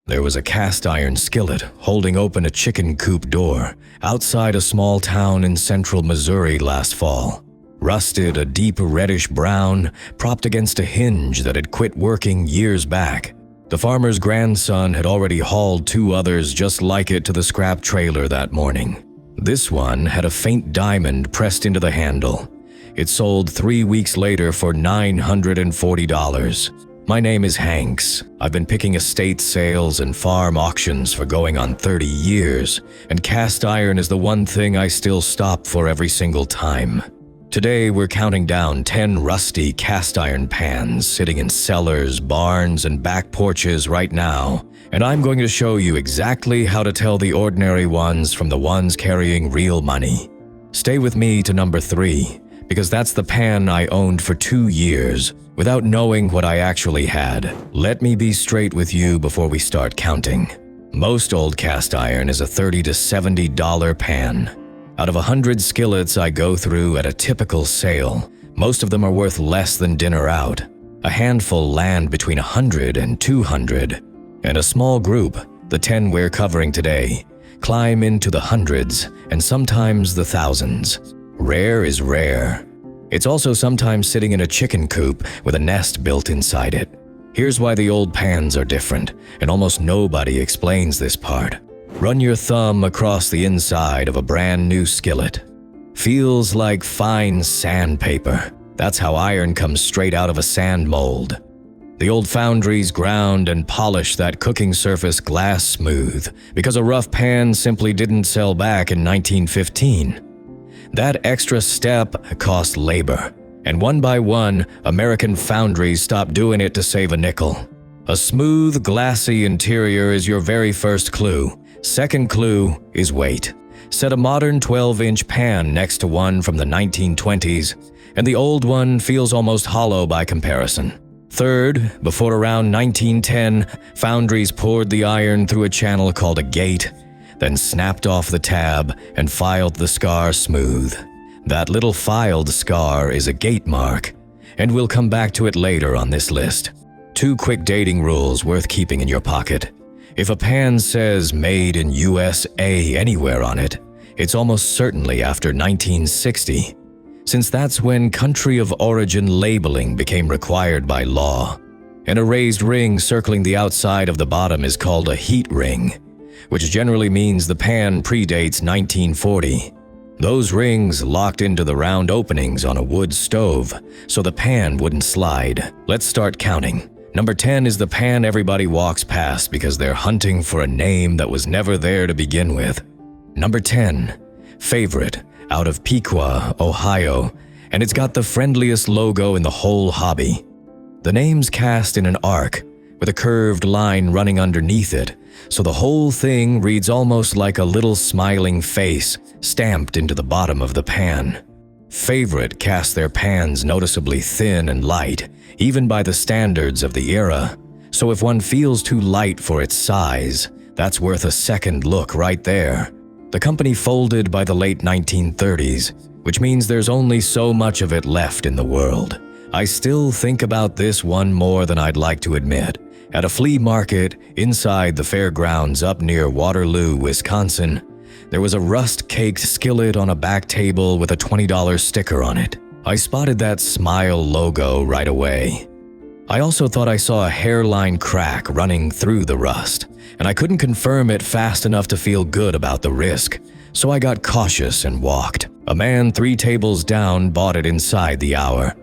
There was a cast iron skillet holding open a chicken coop door outside a small town in central Missouri last fall. Rusted a deep reddish brown, propped against a hinge that had quit working years back. The farmer's grandson had already hauled 2 others just like it to the scrap trailer that morning. This one had a faint diamond pressed into the handle. It sold 3 weeks later for $940. My name is Hanks. I've been picking estate sales and farm auctions for going on 30 years, and cast iron is the one thing I still stop for every single time. Today we're counting down 10 rusty cast iron pans sitting in cellars, barns, and back porches right now, and I'm going to show you exactly how to tell the ordinary ones from the ones carrying real money. Stay with me to number 3, because that's the pan I owned for 2 years without knowing what I actually had. Let me be straight with you before we start counting. Most old cast iron is a $30 to $70 pan. Out of 100 skillets I go through at a typical sale, most of them are worth less than dinner out. A handful land between 100 and 200, and a small group, the 10 we're covering today, climb into the hundreds and sometimes the thousands. Rare is rare. It's also sometimes sitting in a chicken coop with a nest built inside it. Here's why the old pans are different, and almost nobody explains this part. Run your thumb across the inside of a brand new skillet. Feels like fine sandpaper. That's how iron comes straight out of a sand mold. The old foundries ground and polished that cooking surface glass smooth because a rough pan simply didn't sell back in 1915. That extra step cost labor, and one by one, American foundries stopped doing it to save a nickel. A smooth, glassy interior is your very first clue. Second clue is weight. Set a modern 12-inch pan next to one from the 1920s, and the old one feels almost hollow by comparison. Third, before around 1910, foundries poured the iron through a channel called a gate, then snapped off the tab and filed the scar smooth. That little filed scar is a gate mark, and we'll come back to it later on this list. 2 quick dating rules worth keeping in your pocket. If a pan says made in USA anywhere on it, it's almost certainly after 1960, since that's when country of origin labeling became required by law. And a raised ring circling the outside of the bottom is called a heat ring, which generally means the pan predates 1940. Those rings locked into the round openings on a wood stove, so the pan wouldn't slide. Let's start counting. Number 10 is the pan everybody walks past because they're hunting for a name that was never there to begin with. Number 10, Favorite, out of Piqua, Ohio, and it's got the friendliest logo in the whole hobby. The name's cast in an arc, with a curved line running underneath it, so the whole thing reads almost like a little smiling face stamped into the bottom of the pan. Favorite cast their pans noticeably thin and light, even by the standards of the era, so if one feels too light for its size, that's worth a second look right there. The company folded by the late 1930s, which means there's only so much of it left in the world. I still think about this one more than I'd like to admit. At a flea market inside the fairgrounds up near Waterloo, Wisconsin, there was a rust-caked skillet on a back table with a $20 sticker on it. I spotted that Smile logo right away. I also thought I saw a hairline crack running through the rust, and I couldn't confirm it fast enough to feel good about the risk, so I got cautious and walked. A man 3 tables down bought it inside the hour.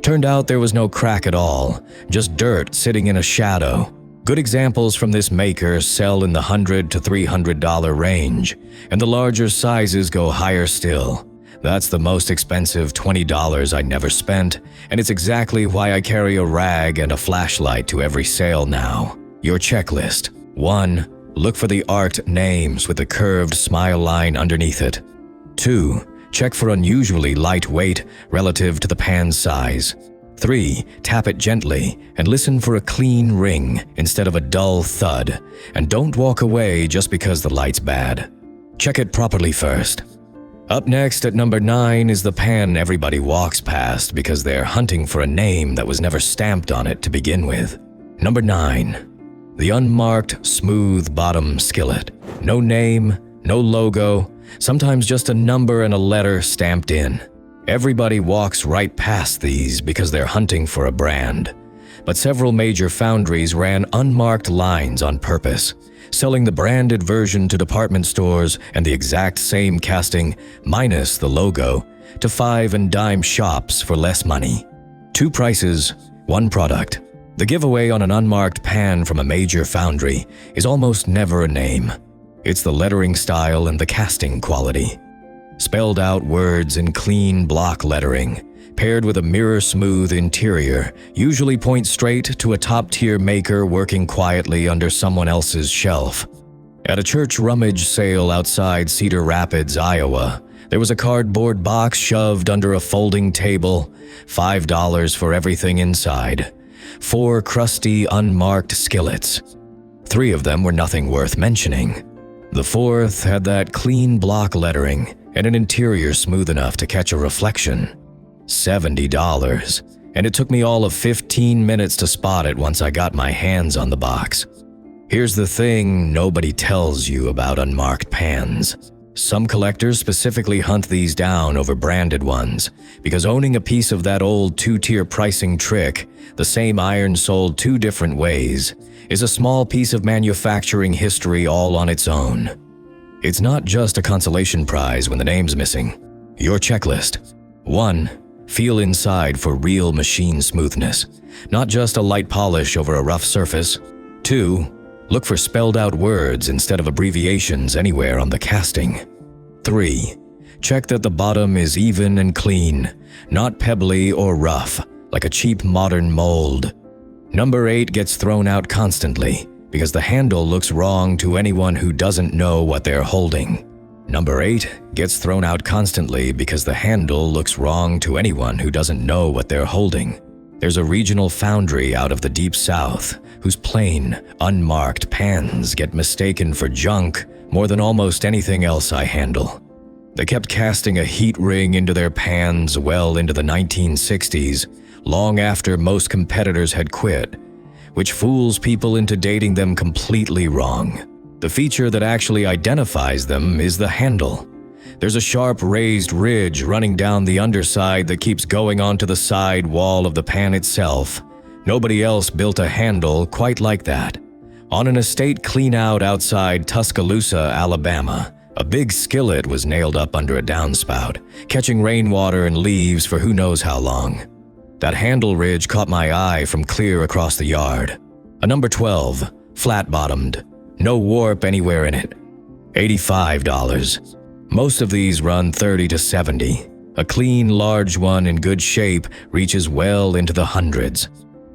Turned out there was no crack at all, just dirt sitting in a shadow. Good examples from this maker sell in the $100 to $300 range, and the larger sizes go higher still. That's the most expensive $20 I never spent, and it's exactly why I carry a rag and a flashlight to every sale now. Your checklist. 1. Look for the arced names with the curved smile line underneath it. 2. Check for unusually light weight relative to the pan size. 3. Tap it gently and listen for a clean ring instead of a dull thud, and don't walk away just because the light's bad. Check it properly first. Up next at number 9 is the pan everybody walks past because they're hunting for a name that was never stamped on it to begin with. Number 9. The unmarked, smooth bottom skillet. No name, no logo, sometimes just a number and a letter stamped in. Everybody walks right past these because they're hunting for a brand. But several major foundries ran unmarked lines on purpose, selling the branded version to department stores and the exact same casting, minus the logo, to 5 and dime shops for less money. 2 prices, 1 product. The giveaway on an unmarked pan from a major foundry is almost never a name. It's the lettering style and the casting quality. Spelled out words in clean block lettering, paired with a mirror-smooth interior, usually point straight to a top-tier maker working quietly under someone else's shelf. At a church rummage sale outside Cedar Rapids, Iowa, there was a cardboard box shoved under a folding table, $5 for everything inside. 4 crusty, unmarked skillets. 3 of them were nothing worth mentioning. The 4th had that clean block lettering and an interior smooth enough to catch a reflection. $70, and it took me all of 15 minutes to spot it once I got my hands on the box. Here's the thing nobody tells you about unmarked pans. Some collectors specifically hunt these down over branded ones, because owning a piece of that old 2-tier pricing trick, the same iron sold 2 different ways, is a small piece of manufacturing history all on its own. It's not just a consolation prize when the name's missing. Your checklist. 1. Feel inside for real machine smoothness, not just a light polish over a rough surface. 2. Look for spelled out words instead of abbreviations anywhere on the casting. 3. Check that the bottom is even and clean, not pebbly or rough, like a cheap modern mold. Number 8 gets thrown out constantly because the handle looks wrong to anyone who doesn't know what they're holding. Number 8 gets thrown out constantly because the handle looks wrong to anyone who doesn't know what they're holding. There's a regional foundry out of the Deep South whose plain, unmarked pans get mistaken for junk more than almost anything else I handle. They kept casting a heat ring into their pans well into the 1960s, long after most competitors had quit, which fools people into dating them completely wrong. The feature that actually identifies them is the handle. There's a sharp raised ridge running down the underside that keeps going onto the side wall of the pan itself. Nobody else built a handle quite like that. On an estate clean-out outside Tuscaloosa, Alabama, a big skillet was nailed up under a downspout, catching rainwater and leaves for who knows how long. That handle ridge caught my eye from clear across the yard. A number 12, flat-bottomed, no warp anywhere in it. $85. Most of these run $30 to $70. A clean, large one in good shape reaches well into the hundreds.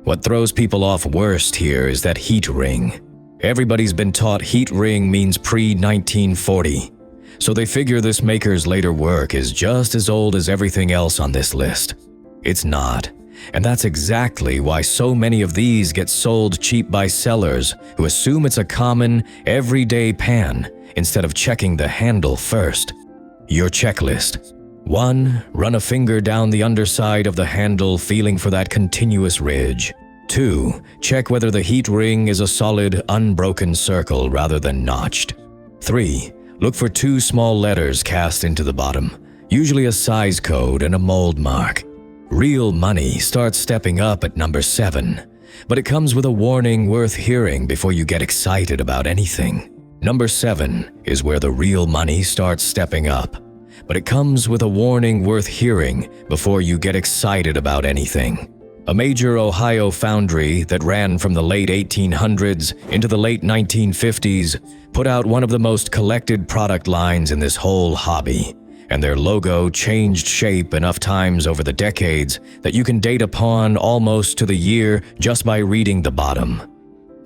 What throws people off worst here is that heat ring. Everybody's been taught heat ring means pre-1940, so they figure this maker's later work is just as old as everything else on this list. It's not, and that's exactly why so many of these get sold cheap by sellers who assume it's a common, everyday pan instead of checking the handle first. Your checklist. 1. Run a finger down the underside of the handle feeling for that continuous ridge. 2. Check whether the heat ring is a solid, unbroken circle rather than notched. 3. Look for 2 small letters cast into the bottom, usually a size code and a mold mark. Real money starts stepping up at number 7, but it comes with a warning worth hearing before you get excited about anything. Number 7 is where the real money starts stepping up, but it comes with a warning worth hearing before you get excited about anything. A major Ohio foundry that ran from the late 1800s into the late 1950s put out one of the most collected product lines in this whole hobby, and their logo changed shape enough times over the decades that you can date upon almost to the year just by reading the bottom.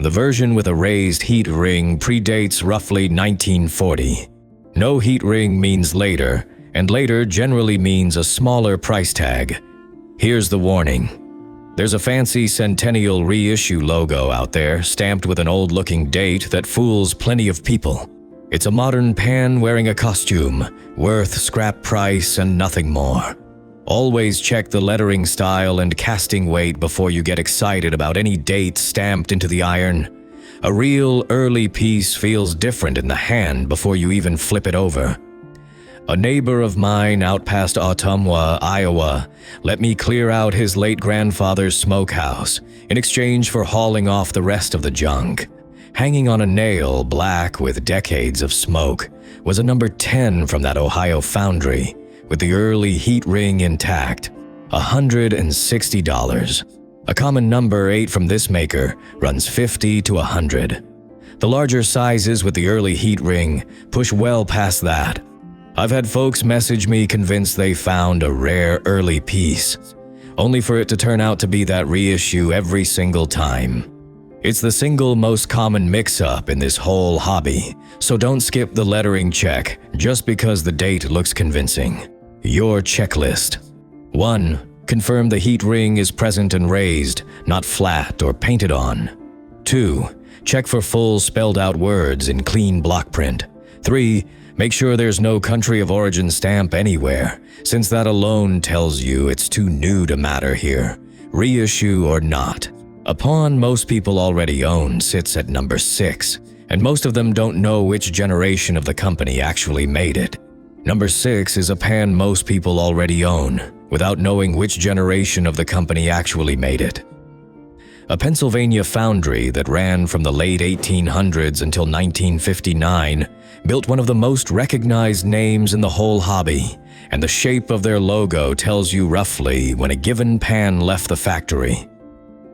The version with a raised heat ring predates roughly 1940. No heat ring means later, and later generally means a smaller price tag. Here's the warning. There's a fancy centennial reissue logo out there stamped with an old-looking date that fools plenty of people. It's a modern pan wearing a costume, worth scrap price and nothing more. Always check the lettering style and casting weight before you get excited about any date stamped into the iron. A real early piece feels different in the hand before you even flip it over. A neighbor of mine out past Ottumwa, Iowa, let me clear out his late grandfather's smokehouse in exchange for hauling off the rest of the junk. Hanging on a nail, black with decades of smoke, was a number 10 from that Ohio foundry, with the early heat ring intact, $160. A common number 8 from this maker runs $50 to $100. The larger sizes with the early heat ring push well past that. I've had folks message me convinced they found a rare early piece, only for it to turn out to be that reissue every single time. It's the single most common mix-up in this whole hobby, so don't skip the lettering check just because the date looks convincing. Your checklist. 1. Confirm the heat ring is present and raised, not flat or painted on. 2. Check for full spelled-out words in clean block print. 3. Make sure there's no country of origin stamp anywhere, since that alone tells you it's too new to matter here, reissue or not. A pawn most people already own sits at number 6, and most of them don't know which generation of the company actually made it. Number 6 is a pan most people already own, without knowing which generation of the company actually made it. A Pennsylvania foundry that ran from the late 1800s until 1959 built one of the most recognized names in the whole hobby, and the shape of their logo tells you roughly when a given pan left the factory.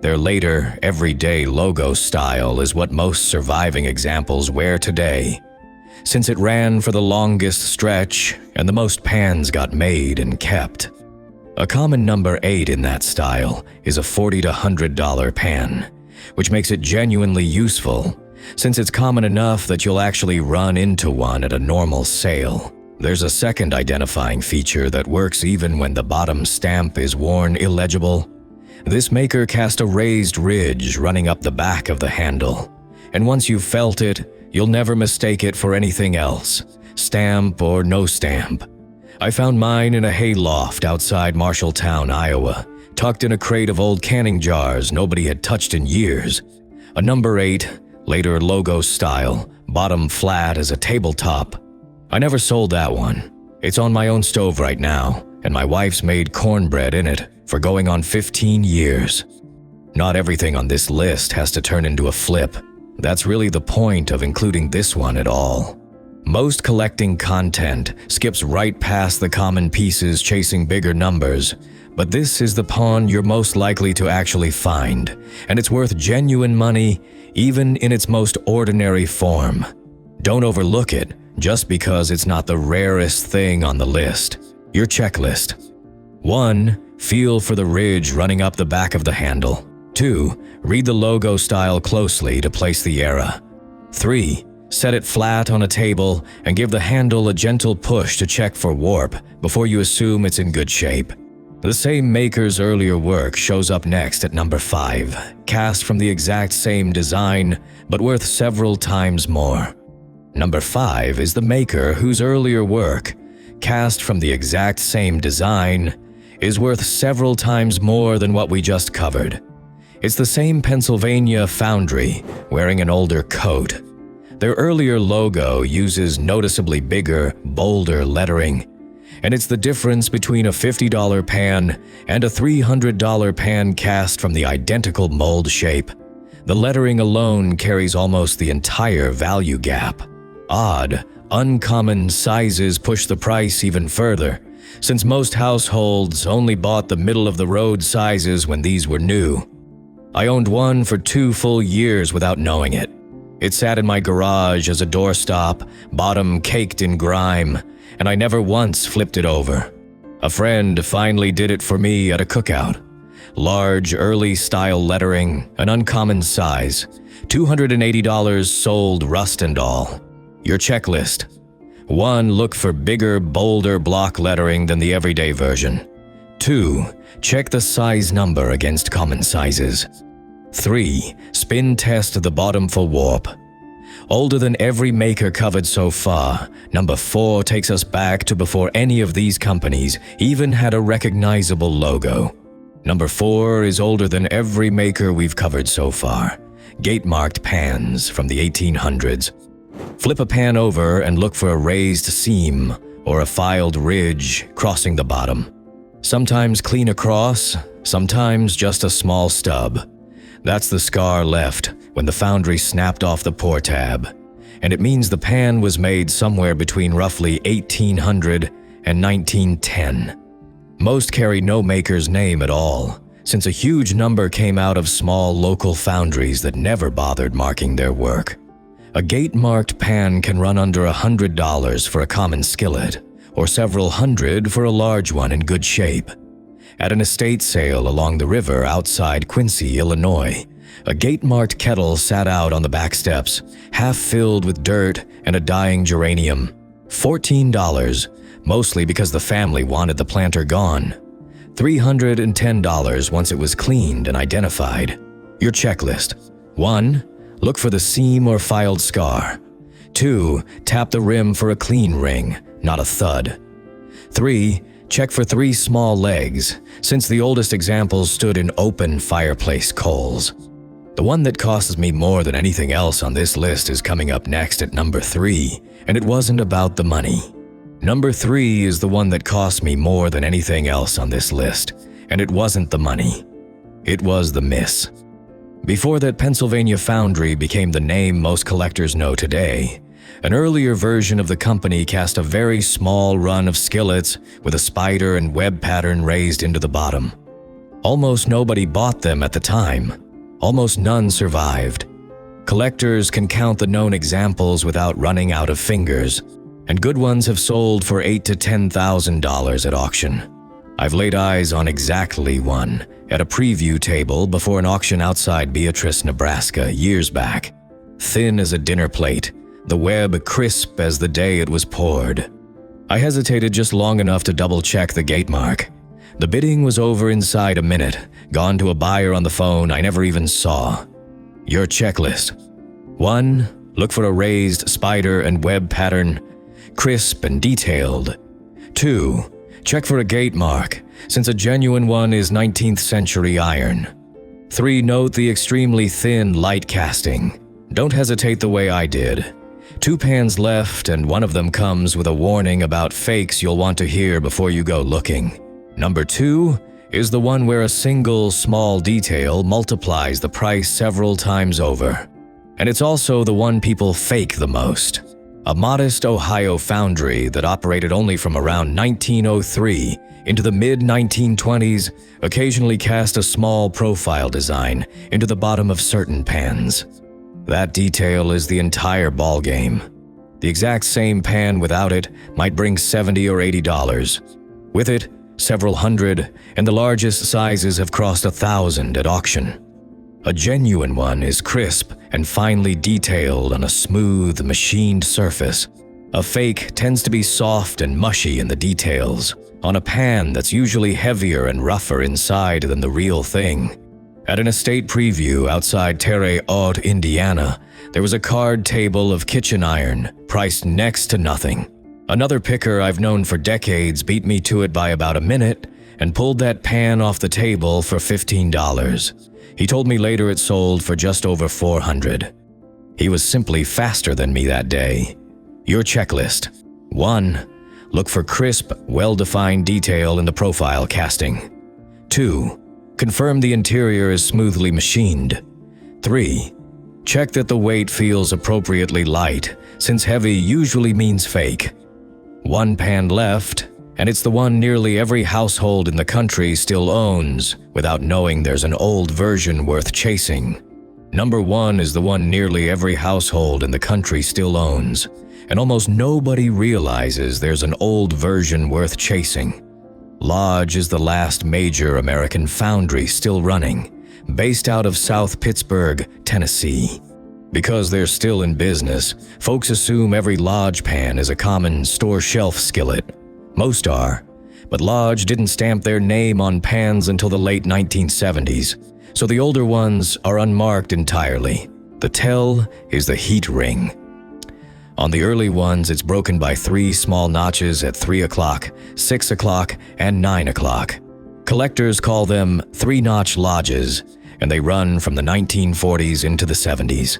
Their later, everyday logo style is what most surviving examples wear today, since it ran for the longest stretch and the most pans got made and kept. A common number 8 in that style is a $40 to $100 pan, which makes it genuinely useful, since it's common enough that you'll actually run into one at a normal sale. There's a second identifying feature that works even when the bottom stamp is worn illegible. This maker cast a raised ridge running up the back of the handle, and once you've felt it, you'll never mistake it for anything else, stamp or no stamp. I found mine in a hayloft outside Marshalltown, Iowa, tucked in a crate of old canning jars nobody had touched in years. A number 8, later logo style, bottom flat as a tabletop. I never sold that one. It's on my own stove right now, and my wife's made cornbread in it for going on 15 years. Not everything on this list has to turn into a flip. That's really the point of including this one at all. Most collecting content skips right past the common pieces chasing bigger numbers, but this is the pawn you're most likely to actually find, and it's worth genuine money even in its most ordinary form. Don't overlook it just because it's not the rarest thing on the list. Your checklist. 1. Feel for the ridge running up the back of the handle. 2. Read the logo style closely to place the era. 3. Set it flat on a table and give the handle a gentle push to check for warp before you assume it's in good shape. The same maker's earlier work shows up next at number 5, cast from the exact same design, but worth several times more. Number 5 is the maker whose earlier work, cast from the exact same design, is worth several times more than what we just covered. It's the same Pennsylvania foundry, wearing an older coat. Their earlier logo uses noticeably bigger, bolder lettering, and it's the difference between a $50 pan and a $300 pan cast from the identical mold shape. The lettering alone carries almost the entire value gap. Odd, uncommon sizes push the price even further, since most households only bought the middle-of-the-road sizes when these were new. I owned one for 2 full years without knowing it. It sat in my garage as a doorstop, bottom caked in grime, and I never once flipped it over. A friend finally did it for me at a cookout. Large, early-style lettering, an uncommon size, $280 sold rust and all. Your checklist. 1. Look for bigger, bolder block lettering than the everyday version. 2. Check the size number against common sizes. 3. Spin test the bottom for warp. Older than every maker covered so far, number 4 takes us back to before any of these companies even had a recognizable logo. Number 4 is older than every maker we've covered so far, gate-marked pans from the 1800s. Flip a pan over and look for a raised seam or a filed ridge crossing the bottom. Sometimes clean across, sometimes just a small stub. That's the scar left when the foundry snapped off the pour tab, and it means the pan was made somewhere between roughly 1800 and 1910. Most carry no maker's name at all, since a huge number came out of small local foundries that never bothered marking their work. A gate-marked pan can run under $100 for a common skillet, or several hundred for a large one in good shape. At an estate sale along the river outside Quincy, Illinois, a gate-marked kettle sat out on the back steps, half filled with dirt and a dying geranium. $14, mostly because the family wanted the planter gone. $310 once it was cleaned and identified. Your checklist. 1. Look for the seam or filed scar. 2. Tap the rim for a clean ring, not a thud. 3. Check for 3 small legs, since the oldest examples stood in open fireplace coals. The one that costs me more than anything else on this list is coming up next at number 3, and it wasn't about the money. Number 3 is the one that cost me more than anything else on this list, and it wasn't the money. It was the miss. Before that Pennsylvania foundry became the name most collectors know today, an earlier version of the company cast a very small run of skillets with a spider and web pattern raised into the bottom. Almost nobody bought them at the time. Almost none survived. Collectors can count the known examples without running out of fingers, and good ones have sold for $8,000 to $10,000 at auction. I've laid eyes on exactly one at a preview table before an auction outside Beatrice, Nebraska, years back. Thin as a dinner plate, the web crisp as the day it was poured. I hesitated just long enough to double-check the gate mark. The bidding was over inside a minute, gone to a buyer on the phone I never even saw. Your checklist. 1. Look for a raised spider and web pattern, crisp and detailed. 2. Check for a gate mark, since a genuine one is 19th century iron. 3. Note the extremely thin light casting. Don't hesitate the way I did. 2 pans left, and one of them comes with a warning about fakes you'll want to hear before you go looking. Number 2 is the one where a single small detail multiplies the price several times over. And it's also the one people fake the most. A modest Ohio foundry that operated only from around 1903 into the mid-1920s occasionally cast a small profile design into the bottom of certain pans. That detail is the entire ballgame. The exact same pan without it might bring $70 or $80. With it, several hundred, and the largest sizes have crossed 1,000 at auction. A genuine one is crisp and finely detailed on a smooth, machined surface. A fake tends to be soft and mushy in the details, on a pan that's usually heavier and rougher inside than the real thing. At an estate preview outside Terre Haute, Indiana, there was a card table of kitchen iron, priced next to nothing. Another picker I've known for decades beat me to it by about a minute and pulled that pan off the table for $15. He told me later it sold for just over $400. He was simply faster than me that day. Your checklist. 1. Look for crisp, well-defined detail in the profile casting. 2. Confirm the interior is smoothly machined. 3. Check that the weight feels appropriately light, since heavy usually means fake. 1 pan left, and it's the one nearly every household in the country still owns without knowing there's an old version worth chasing. Number 1 is the one nearly every household in the country still owns, and almost nobody realizes there's an old version worth chasing. Lodge is the last major American foundry still running, based out of South Pittsburgh, Tennessee. Because they're still in business, folks assume every Lodge pan is a common store shelf skillet. Most are, but Lodge didn't stamp their name on pans until the late 1970s, so the older ones are unmarked entirely. The tell is the heat ring. On the early ones, it's broken by 3 small notches at 3 o'clock, 6 o'clock, and 9 o'clock. Collectors call them 3-notch lodges, and they run from the 1940s into the 70s.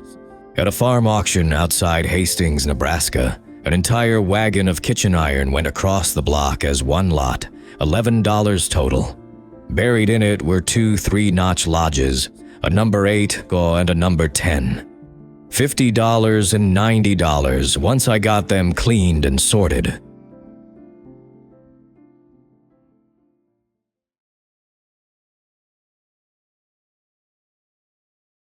At a farm auction outside Hastings, Nebraska, an entire wagon of kitchen iron went across the block as one lot, $11 total. Buried in it were two 3-notch lodges, a number 8 and a number 10. $50 and $90 once I got them cleaned and sorted.